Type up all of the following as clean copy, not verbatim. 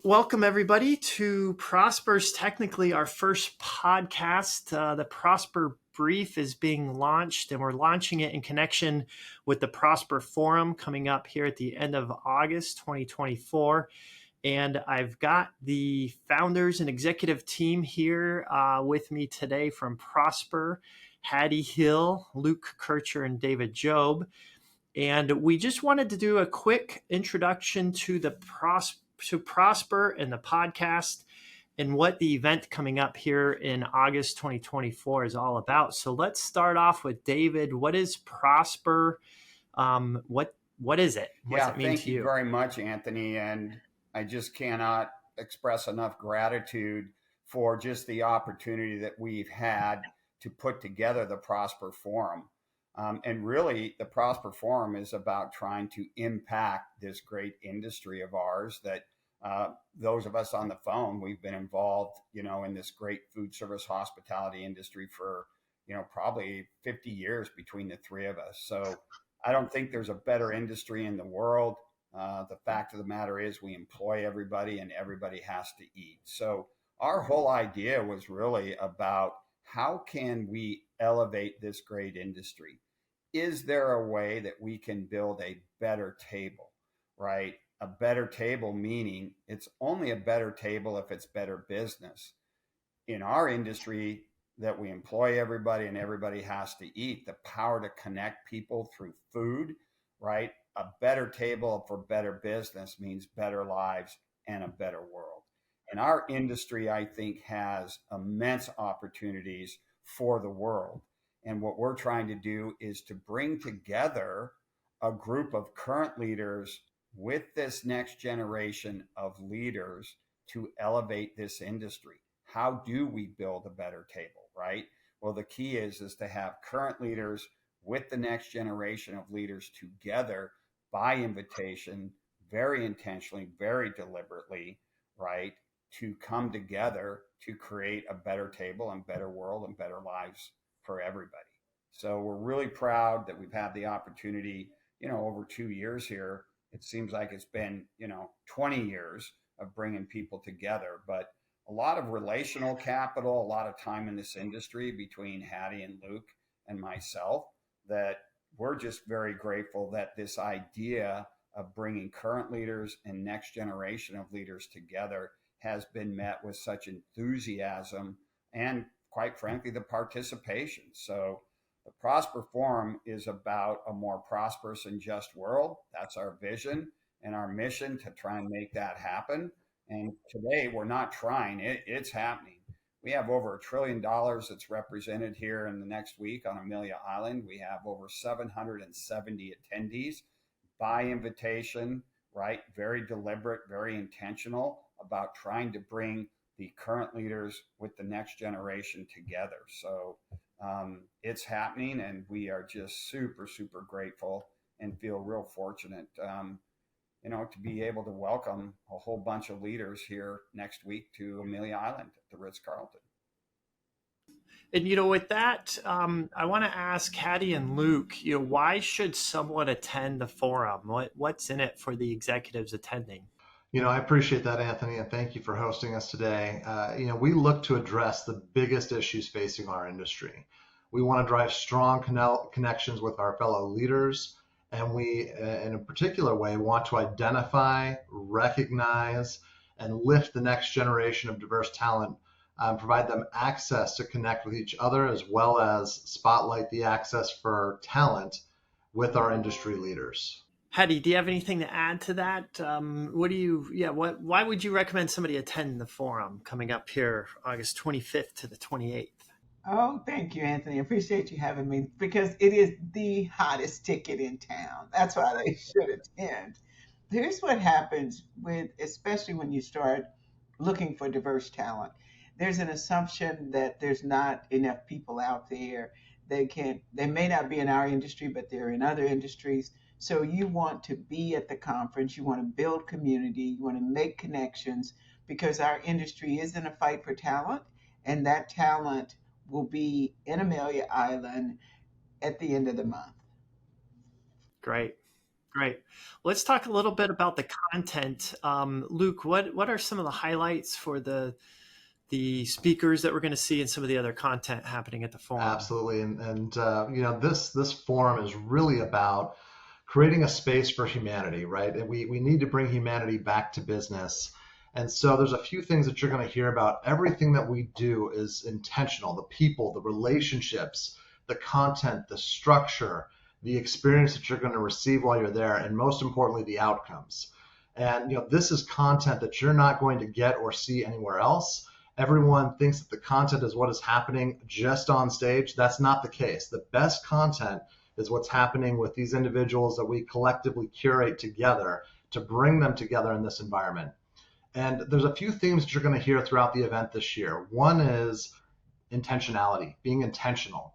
welcome everybody to Prosper's, technically our first podcast. The Prosper Brief is being launched, and we're launching it in connection with the Prosper Forum coming up here at the end of August 2024. And I've got the founders and executive team here with me today from Prosper: Hattie Hill, Luke Kircher, and David Jobe. And we just wanted to do a quick introduction to Prosper and the podcast and what the event coming up here in August 2024 is all about. So let's start off with David. What is Prosper? What is it? What does it mean thank to you you? very much, Anthony. And I just cannot express enough gratitude for just the opportunity that we've had to put together the Prosper Forum. And really, the Prosper Forum is about trying to impact this great industry of ours that those of us on the phone, we've been involved, in this great food service hospitality industry for, probably 50 years between the three of us. So I don't think there's a better industry in the world. The fact of the matter is we employ everybody and everybody has to eat. So our whole idea was really about how can we elevate this great industry? Is there a way that we can build a better table, right? A better table meaning it's only a better table if it's better business. In our industry that we employ everybody and everybody has to eat, the power to connect people through food, right? A better table for better business means better lives and a better world. And our industry, I think, has immense opportunities for the world. And what we're trying to do is to bring together a group of current leaders with this next generation of leaders to elevate this industry. How do we build a better table, right? Well, the key is to have current leaders with the next generation of leaders together by invitation, very intentionally, very deliberately, right? To come together to create a better table and better world and better lives for everybody. So we're really proud that we've had the opportunity, over 2 years here. It seems like it's been, 20 years of bringing people together, but a lot of relational capital, a lot of time in this industry between Hattie and Luke and myself, that we're just very grateful that this idea of bringing current leaders and next generation of leaders together has been met with such enthusiasm and, quite frankly, the participation. So the Prosper Forum is about a more prosperous and just world. That's our vision and our mission to try and make that happen. And today we're not trying, it's happening. We have over $1 trillion that's represented here in the next week on Amelia Island. We have over 770 attendees by invitation, right? Very deliberate, very intentional about trying to bring the current leaders with the next generation together. So it's happening, and we are just super, super grateful and feel real fortunate, to be able to welcome a whole bunch of leaders here next week to Amelia Island at the Ritz-Carlton. And, with that, I want to ask Hattie and Luke, why should someone attend the forum? What's in it for the executives attending? I appreciate that, Anthony, and thank you for hosting us today. We look to address the biggest issues facing our industry. We want to drive strong connections with our fellow leaders, and we, in a particular way, want to identify, recognize, and lift the next generation of diverse talent, provide them access to connect with each other, as well as spotlight the access for talent with our industry leaders. Hattie, do you have anything to add to that? Why would you recommend somebody attend the forum coming up here August 25th to the 28th? Oh, thank you, Anthony. I appreciate you having me because it is the hottest ticket in town. That's why they should attend. Here's what happens especially when you start looking for diverse talent. There's an assumption that there's not enough people out there. They may not be in our industry, but they're in other industries. So you want to be at the conference, you want to build community, you want to make connections, because our industry is in a fight for talent, and that talent will be in Amelia Island at the end of the month. Great. Great. Let's talk a little bit about the content. Luke, what are some of the highlights for the speakers that we're going to see and some of the other content happening at the forum? Absolutely. And this forum is really about creating a space for humanity, right? And we need to bring humanity back to business. And so there's a few things that you're going to hear about. Everything that we do is intentional. The people, the relationships, the content, the structure, the experience that you're going to receive while you're there, and most importantly, the outcomes. And this is content that you're not going to get or see anywhere else. Everyone thinks that the content is what is happening just on stage. That's not the case. The best content is what's happening with these individuals that we collectively curate together to bring them together in this environment. And there's a few themes that you're going to hear throughout the event this year. One is intentionality, being intentional.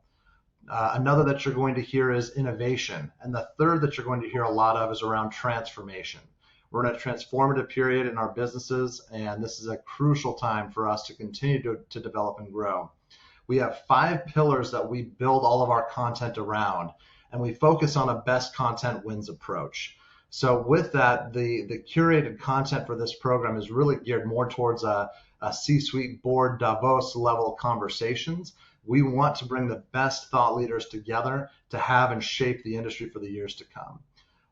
Another that you're going to hear is innovation. And the third that you're going to hear a lot of is around transformation. We're in a transformative period in our businesses, and this is a crucial time for us to continue to develop and grow. We have 5 pillars that we build all of our content around, and we focus on a best content wins approach. So with that, the curated content for this program is really geared more towards a C-suite board Davos level conversations. We want to bring the best thought leaders together to have and shape the industry for the years to come.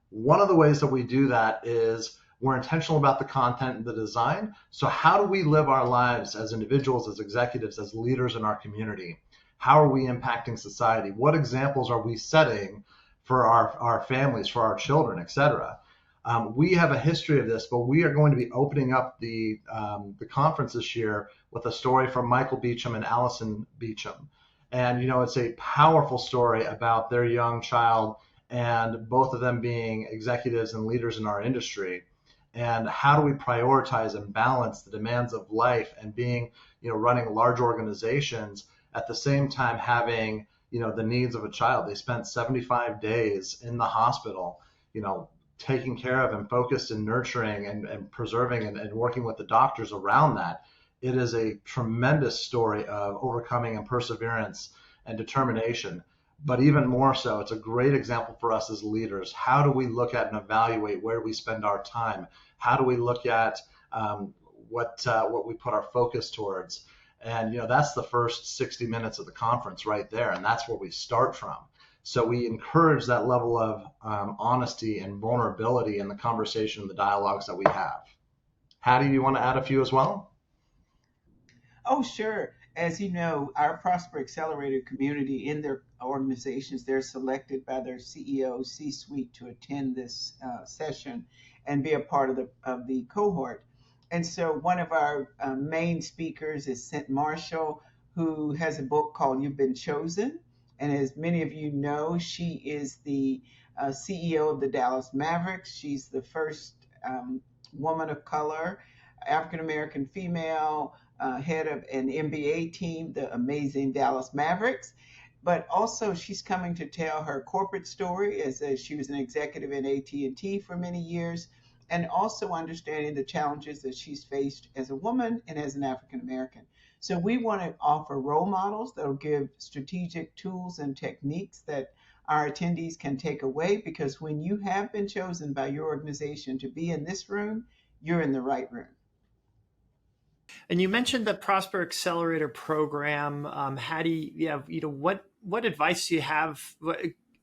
One of the ways that we do that is we're intentional about the content and the design. So how do we live our lives as individuals, as executives, as leaders in our community? How are we impacting society? What examples are we setting for our families, for our children, et cetera? We have a history of this, but we are going to be opening up the conference this year with a story from Michael Beecham and Allison Beecham. And, it's a powerful story about their young child and both of them being executives and leaders in our industry. And how do we prioritize and balance the demands of life and being, running large organizations at the same time having, the needs of a child. They spent 75 days in the hospital, taking care of and focused and nurturing and preserving and working with the doctors around that. It is a tremendous story of overcoming and perseverance and determination. But even more so, it's a great example for us as leaders. How do we look at and evaluate where we spend our time? How do we look at what we put our focus towards? And that's the first 60 minutes of the conference right there, and that's where we start from. So we encourage that level of honesty and vulnerability in the conversation and the dialogues that we have. Hattie, you want to add a few as well? Oh, sure. As you know, our Prosper Accelerator community in their organizations, they're selected by their CEO, C-suite to attend this session and be a part of the cohort. And so one of our main speakers is Cent Marshall, who has a book called You've Been Chosen. And as many of you know, she is the CEO of the Dallas Mavericks. She's the first woman of color, African-American female, head of an NBA team, the amazing Dallas Mavericks. But also she's coming to tell her corporate story as she was an executive in AT&T for many years, and also understanding the challenges that she's faced as a woman and as an African American. So we want to offer role models that will give strategic tools and techniques that our attendees can take away, because when you have been chosen by your organization to be in this room, you're in the right room. And you mentioned the Prosper Accelerator program. Hattie, what advice do you have?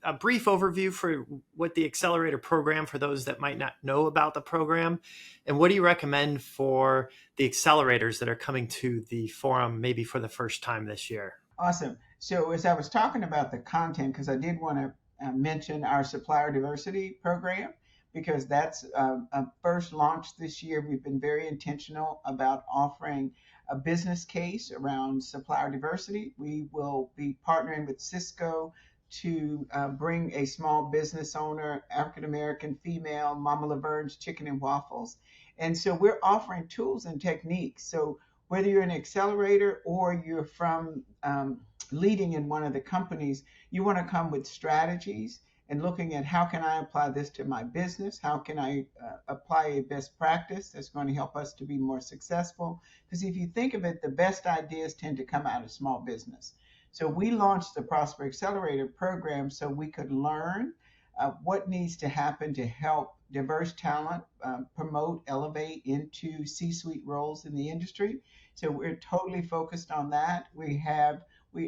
A brief overview for what the Accelerator program, for those that might not know about the program, and what do you recommend for the accelerators that are coming to the forum maybe for the first time this year? Awesome. So as I was talking about the content, because I did want to mention our supplier diversity program, because that's a first launch this year. We've been very intentional about offering a business case around supplier diversity. We will be partnering with Cisco to bring a small business owner, African-American female, Mama Laverne's Chicken and Waffles. And so we're offering tools and techniques. So whether you're an accelerator or you're from leading in one of the companies, you want to come with strategies and looking at how can I apply this to my business? How can I apply a best practice that's going to help us to be more successful? Because if you think of it, the best ideas tend to come out of small business. So we launched the Prosper Accelerator program so we could learn what needs to happen to help diverse talent promote, elevate into C-suite roles in the industry. So we're totally focused on that.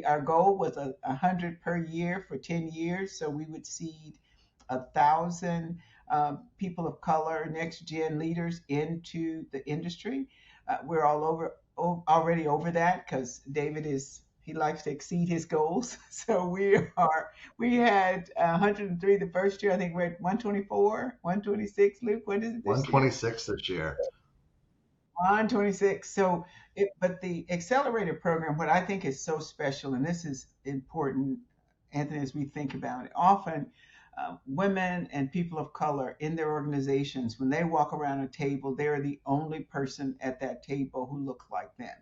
Our goal was 100 per year for 10 years. So we would seed 1,000 people of color, next gen leaders into the industry. We're already over that because he likes to exceed his goals. So we had 103 the first year. I think we're at 124, 126. Luke, what is it this year? 126 this year. 126. But the accelerator program, what I think is so special, and this is important, Anthony, as we think about it, often women and people of color in their organizations, when they walk around a table, they're the only person at that table who looks like them.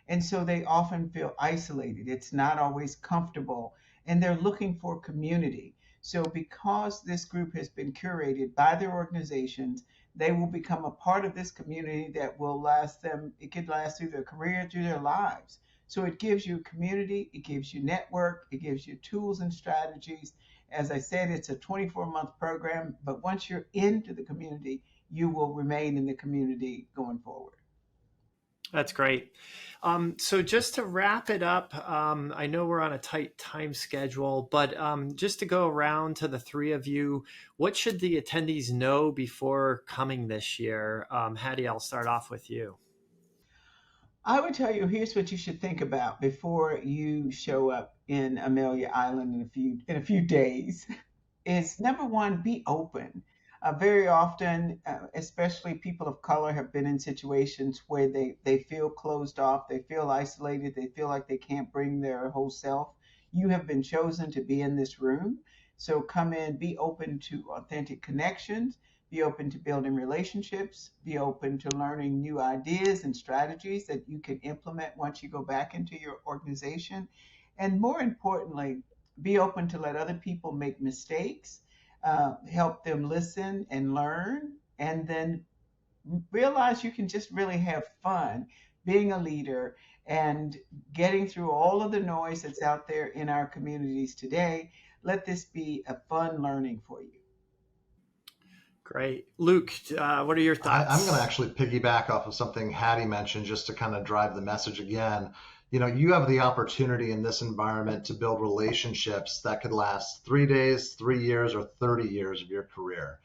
And so they often feel isolated. It's not always comfortable, and they're looking for community. So, because this group has been curated by their organizations, they will become a part of this community that will last them, it could last through their career, through their lives. So, it gives you community, it gives you network, it gives you tools and strategies. As I said, it's a 24-month program, but once you're into the community, you will remain in the community going forward. That's great. So just to wrap it up, I know we're on a tight time schedule, but just to go around to the three of you, what should the attendees know before coming this year? Hattie, I'll start off with you. I would tell you, here's what you should think about before you show up in Amelia Island in a few days. Is number one, be open. Very often, especially people of color, have been in situations where they feel closed off, they feel isolated, they feel like they can't bring their whole self. You have been chosen to be in this room. So come in, be open to authentic connections, be open to building relationships, be open to learning new ideas and strategies that you can implement once you go back into your organization. And more importantly, be open to let other people make mistakes, help them listen and learn, and then realize you can just really have fun being a leader and getting through all of the noise that's out there in our communities today. Let this be a fun learning for you. Great. Luke, what are your thoughts? I'm going to actually piggyback off of something Hattie mentioned just to kind of drive the message again. You have the opportunity in this environment to build relationships that could last 3 days, 3 years, or 30 years of your career.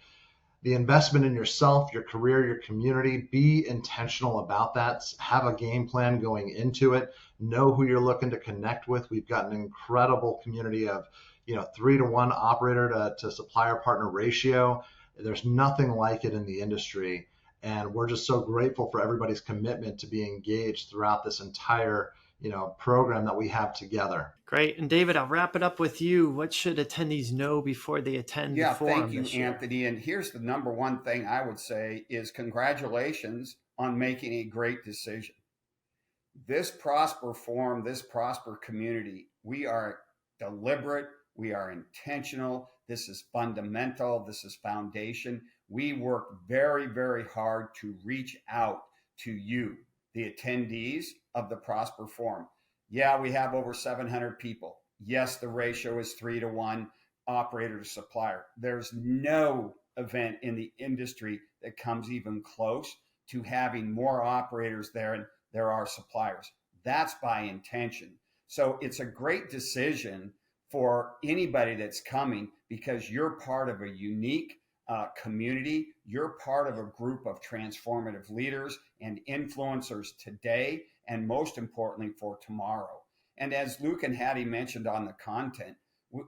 The investment in yourself, your career, your community, be intentional about that. Have a game plan going into it. Know who you're looking to connect with. We've got an incredible community of, 3-to-1 operator to supplier partner ratio. There's nothing like it in the industry. And we're just so grateful for everybody's commitment to be engaged throughout this entire program that we have together. Great. And David, I'll wrap it up with you. What should attendees know before they attend the forum thank you, this year? Anthony. And here's the number one thing I would say is congratulations on making a great decision. This Prosper Forum, this Prosper community, we are deliberate, we are intentional. This is fundamental, this is foundation. We work very, very hard to reach out to you, the attendees of the Prosper Forum. Yeah, we have over 700 people. Yes, the ratio is 3-to-1 operator to supplier. There's no event in the industry that comes even close to having more operators there than there are suppliers. That's by intention. So it's a great decision for anybody that's coming because you're part of a unique community. You're part of a group of transformative leaders and influencers today, and most importantly for tomorrow. And as Luke and Hattie mentioned on the content,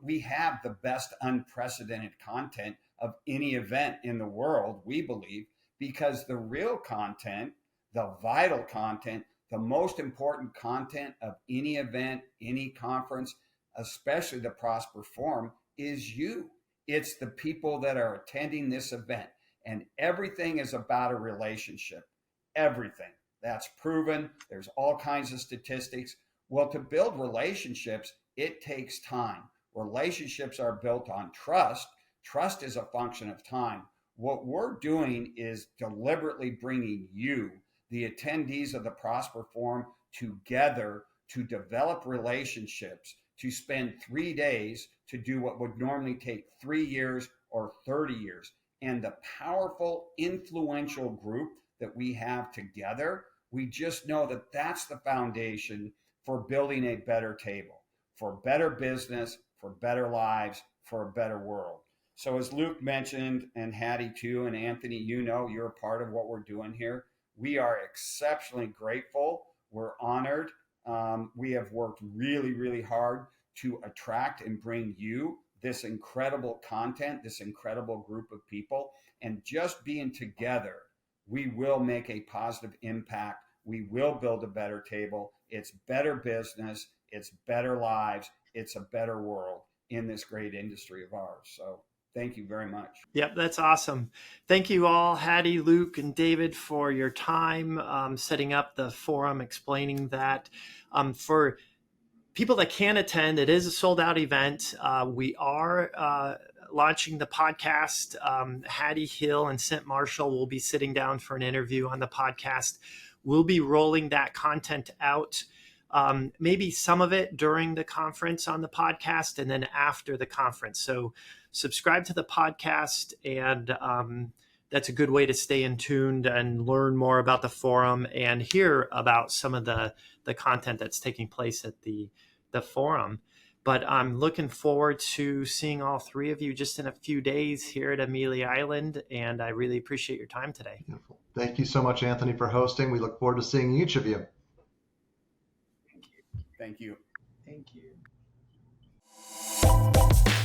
we have the best unprecedented content of any event in the world, we believe, because the real content, the vital content, the most important content of any event, any conference, especially the Prosper Forum, is you. It's the people that are attending this event. And everything is about a relationship. Everything. That's proven. There's all kinds of statistics. Well, to build relationships, it takes time. Relationships are built on trust. Trust is a function of time. What we're doing is deliberately bringing you, the attendees of the Prosper Forum, together to develop relationships, to spend 3 days to do what would normally take 3 years or 30 years. And the powerful, influential group that we have together, we just know that that's the foundation for building a better table, for better business, for better lives, for a better world. So as Luke mentioned, and Hattie too, and Anthony, you're a part of what we're doing here. We are exceptionally grateful. We're honored. We have worked really, really hard to attract and bring you this incredible content, this incredible group of people. And just being together, we will make a positive impact. We will build a better table. It's better business. It's better lives. It's a better world in this great industry of ours. So thank you very much. Yep, that's awesome. Thank you all, Hattie, Luke, and David, for your time setting up the forum, explaining that. For people that can attend, it is a sold-out event. We are launching the podcast. Hattie Hill and St. Marshall will be sitting down for an interview on the podcast. We'll be rolling that content out, maybe some of it during the conference on the podcast and then after the conference. So subscribe to the podcast, and that's a good way to stay in tuned and learn more about the forum and hear about some of the content that's taking place at the forum. But I'm looking forward to seeing all three of you just in a few days here at Amelia Island, and I really appreciate your time today. Beautiful. Thank you so much, Anthony, for hosting. We look forward to seeing each of you. Thank you. Thank you.